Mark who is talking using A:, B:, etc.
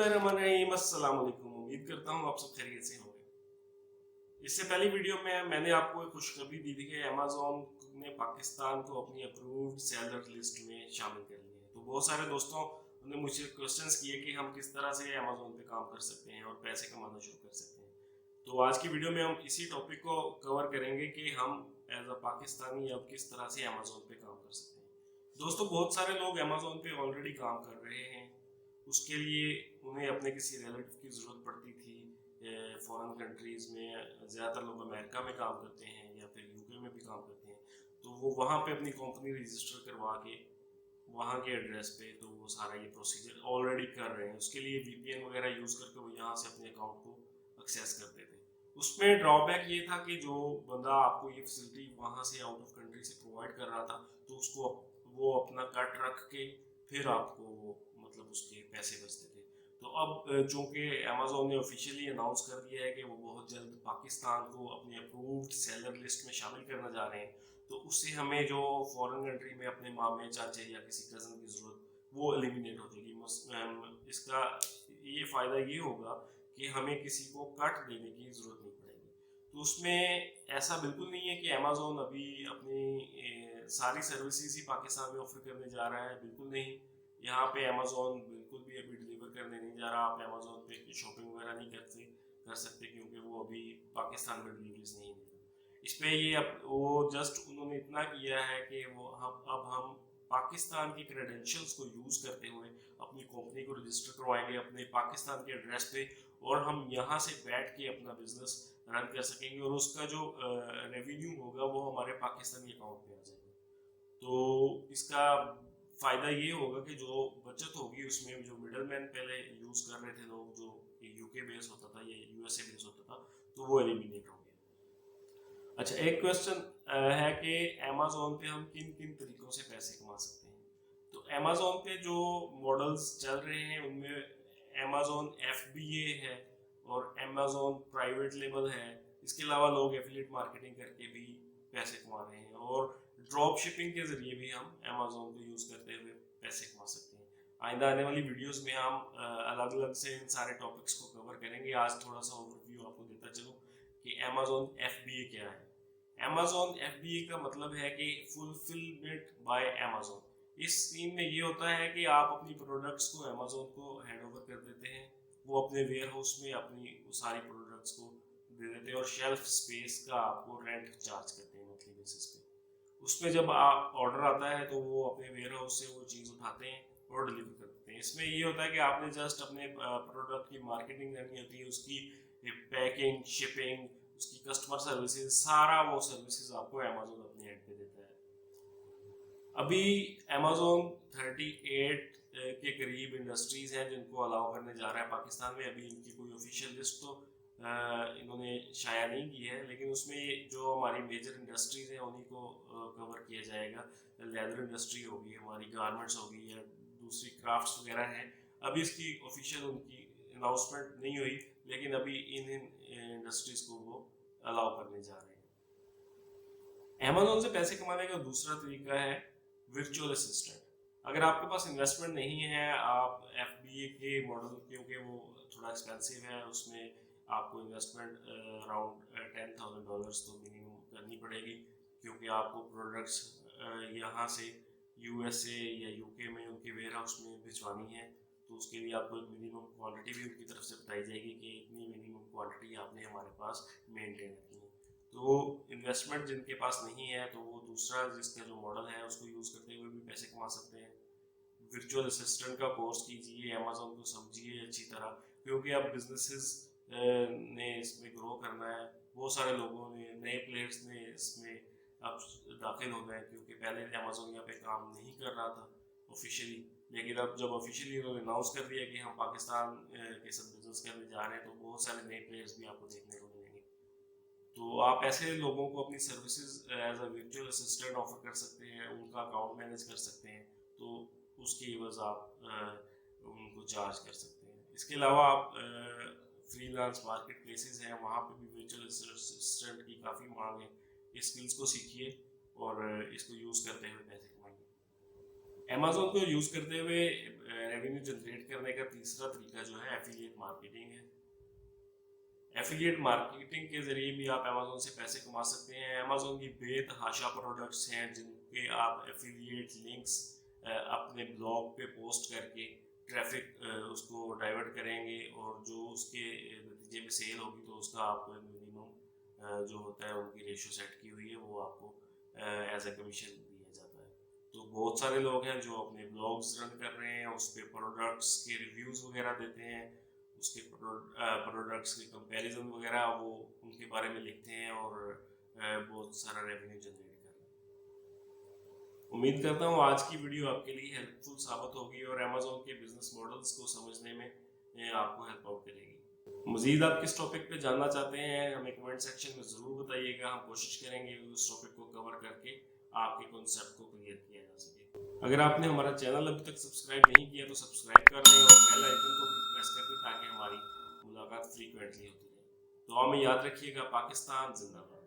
A: बिस्मिल्लाहिर्रहमानिर्रहीम। अस्सलाम वालेकुम। उम्मीद करता हूँ आप सब खैरियत से होंगे। इससे पहली वीडियो में मैंने आपको एक खुशखबरी दी थी कि अमेज़न ने पाकिस्तान को अपनी अप्रूव्ड सेलर लिस्ट में शामिल कर लिया है। तो बहुत सारे दोस्तों ने मुझसे क्वेश्चंस किए कि हम किस तरह से अमेज़न पे काम कर सकते हैं और पैसे कमाना शुरू कर सकते हैं। तो आज की वीडियो में हम इसी टॉपिक को कवर करेंगे कि हम एज अ पाकिस्तानी अब किस तरह से अमेज़न पे काम कर सकते हैं। दोस्तों, बहुत सारे लोग अमेज़न पे ऑलरेडी काम कर रहे हैं। उसके लिए उन्हें अपने किसी रिलेटिव की ज़रूरत पड़ती थी। फॉरेन कंट्रीज़ में ज़्यादातर लोग अमेरिका में काम करते हैं या फिर यूके में भी काम करते हैं, तो वो वहाँ पे अपनी कंपनी रजिस्टर करवा के वहाँ के एड्रेस पे तो वो सारा ये प्रोसीजर ऑलरेडी कर रहे हैं। उसके लिए वीपीएन वगैरह यूज़ करके वो यहाँ से अपने अकाउंट को एक्सेस करते थे। उसमें ड्रॉबैक ये था कि जो बंदा आपको ये फैसिलिटी वहाँ से आउट ऑफ कंट्री से प्रोवाइड कर रहा था, तो उसको वो अपना कट रख के फिर आपको मतलब उसके पैसे बचते थे। तो अब चूँकि अमेज़न ने ऑफिशियली अनाउंस कर दिया है कि वो बहुत जल्द पाकिस्तान को अपनी अप्रूव्ड सेलर लिस्ट में शामिल करना जा रहे हैं, तो उससे हमें जो फॉरेन कंट्री में अपने मामे चाचे या किसी कज़न की ज़रूरत वो एलिमिनेट हो जाएगी। इसका ये फ़ायदा ये होगा कि हमें किसी को कट देने की ज़रूरत नहीं पड़ेगी। तो उसमें ऐसा बिल्कुल नहीं है कि अमेज़न अभी अपनी सारी सर्विसेज ही पाकिस्तान में ऑफर करने जा रहा है, बिल्कुल नहीं। यहाँ पे अमेज़न बिल्कुल भी अभी डिलीवर करने नहीं जा रहा। आप अमेज़न पे शॉपिंग वगैरह नहीं कर सकते क्योंकि वो अभी पाकिस्तान में डिलीवरीज नहीं दे रहा। इस पे ये वो जस्ट उन्होंने इतना किया है कि वो हम पाकिस्तान की क्रेडेंशियल्स को यूज़ करते हुए अपनी कंपनी को रजिस्टर करवाएंगे अपने पाकिस्तान के एड्रेस पे, और हम यहाँ से बैठ के अपना बिजनेस रन कर सकेंगे और उसका जो रेवेन्यू होगा वो हमारे पाकिस्तानी अकाउंट में आ जाएगा। तो इसका फ़ायदा ये होगा कि जो बचत होगी उसमें जो मिडल मैन पहले यूज़ कर रहे थे लोग, जो यूके बेस होता था या यूएसए बेस होता था, तो वो एलिमिनेट हो गया। अच्छा, एक क्वेश्चन है कि अमेज़न पे हम किन किन तरीक़ों से पैसे कमा सकते हैं। तो अमेज़न पे जो मॉडल्स चल रहे हैं उनमें अमेज़न एफबीए है और अमेज़न प्राइवेट लेबल है। इसके अलावा लोग एफिलिएट मार्केटिंग करके भी पैसे कमा रहे हैं और ड्रॉप शिपिंग के ज़रिए भी हम अमेज़न को यूज़ करते हुए पैसे कमा सकते हैं। आइंदा आने वाली वीडियोस में हम अलग अलग से इन सारे टॉपिक्स को कवर करेंगे। आज थोड़ा सा ओवरव्यू आपको देता चलूँ कि अमेज़न एफबीए क्या है। अमेज़न एफबीए का मतलब है कि फुलफिलमेंट बाय अमेज़न। इस सीन में ये होता है कि आप अपनी प्रोडक्ट्स को अमेज़न को हैंड ओवर कर देते हैं, वो अपने वेयर हाउस में अपनी सारी प्रोडक्ट्स को दे देते हैं और शेल्फ स्पेस का आपको रेंट चार्ज करते हैं मंथली बेसिस पे। उसमें जब आप ऑर्डर आता है तो वो अपने वेयर हाउस से वो चीज़ उठाते हैं और डिलीवर कर देते हैं। इसमें ये होता है कि आपने जस्ट अपने प्रोडक्ट की मार्केटिंग करनी होती है, उसकी पैकिंग, शिपिंग, उसकी कस्टमर सर्विसेज, सारा वो सर्विसेज आपको अमेज़न अपने एंड पे देता है। अभी अमेज़न 38 के करीब इंडस्ट्रीज़ हैं जिनको अलाउ करने जा रहा है पाकिस्तान में। अभी इनकी कोई ऑफिशियल लिस्ट तो इन्होंने शाया नहीं की है, लेकिन उसमें जो हमारी मेजर इंडस्ट्रीज़ हैं उन्हीं को कवर किया जाएगा। लेदर इंडस्ट्री होगी, हमारी गारमेंट्स होगी या दूसरी क्राफ्ट्स वगैरह हैं। अभी इसकी ऑफिशियल उनकी अनाउंसमेंट नहीं हुई, लेकिन अभी इन इंडस्ट्रीज़ को वो अलाउ करने जा रहे हैं। अमेज़न से पैसे कमाने का दूसरा तरीका है वर्चुअल असिस्टेंट। अगर आपके पास इन्वेस्टमेंट नहीं है, आप एफबीए के मॉडल, क्योंकि वो थोड़ा एक्सपेंसिव है, उसमें आपको इन्वेस्टमेंट अराउंड $10,000 तो मिनिमम करनी पड़ेगी, क्योंकि आपको प्रोडक्ट्स यहाँ से यूएसए या यूके में उनके वेयर हाउस में भिजवानी है। तो उसके लिए आपको एक मिनिमम क्वांटिटी भी उनकी तरफ से बताई जाएगी कि इतनी मिनिमम क्वांटिटी आपने हमारे पास मेंटेन रखनी है। तो इन्वेस्टमेंट जिनके पास नहीं है तो वो दूसरा जिसका जो मॉडल है उसको यूज़ करते हुए भी पैसे कमा सकते हैं। वर्चुअल असिस्टेंट का कोर्स कीजिए, अमेज़न को समझिए अच्छी तरह, क्योंकि अब बिजनेसेस ने इसमें ग्रो करना है। बहुत सारे लोगों ने, नए प्लेयर्स ने इसमें अब दाखिल होना है, क्योंकि पहले अमेज़न यहाँ पे काम नहीं कर रहा था ऑफिशियली, लेकिन अब जब ऑफिशियली उन्होंने अनाउंस कर दिया कि हम पाकिस्तान के साथ बिजनेस करने जा रहे हैं, तो बहुत सारे नए प्लेयर्स भी आपको देखने को मिलेंगे। तो आप ऐसे लोगों को अपनी services as a virtual assistant offer कर सकते हैं, उनका अकाउंट मैनेज कर सकते हैं, तो उसकी एवज आप उनको चार्ज कर सकते हैं। इसके अलावा आप फ्रीलांस मार्केट प्लेसेस हैं, वहाँ पे भी वर्चुअल असिस्टेंट की काफ़ी मांग है। इस स्किल्स को सीखिए और इसको यूज़ करते हुए पैसे कमाइए। अमेज़न को यूज़ करते हुए रेवेन्यू जनरेट करने का तीसरा तरीका जो है एफिलिएट मार्केटिंग है। एफिलिएट मार्केटिंग के जरिए भी आप अमेजोन से पैसे कमा सकते हैं। अमेजोन की बेतहाशा प्रोडक्ट्स हैं जिनके आप एफिलिएट लिंक्स अपने ब्लॉग पे पोस्ट करके ट्रैफिक उसको डाइवर्ट करेंगे और जो उसके नतीजे में सेल होगी तो उसका आपको मिनिमम जो होता है उनकी रेशियो सेट की हुई है वो आपको एज ए कमीशन दिया जाता है। तो बहुत सारे लोग हैं जो अपने ब्लॉग्स रन कर रहे हैं, उस पर प्रोडक्ट्स के रिव्यूज़ वगैरह देते हैं, उसके प्रोडक्ट्स के कंपैरिजन वगैरह वो उनके बारे में लिखते हैं और बहुत सारा रेवेन्यू जनरेट कर रहे हैं। उम्मीद करता हूँ आज की वीडियो आपके लिए हेल्पफुल साबित होगी और अमेजोन के बिजनेस मॉडल्स को समझने में आपको हेल्प आउट करेगी। मजीद आप किस टॉपिक पे जानना चाहते हैं हमें कमेंट सेक्शन में ज़रूर बताइएगा। हम कोशिश करेंगे उस टॉपिक को कवर करके आपके कॉन्सेप्ट को क्लियर किया जा सके। अगर आपने हमारा चैनल अभी तक सब्सक्राइब नहीं किया तो सब्सक्राइब कर लें और बेल आइकन को भी प्रेस कर दें ताकि हमारी मुलाकात फ्रीक्वेंटली होती रहे। दुआ में याद रखिएगा। पाकिस्तान जिंदाबाद।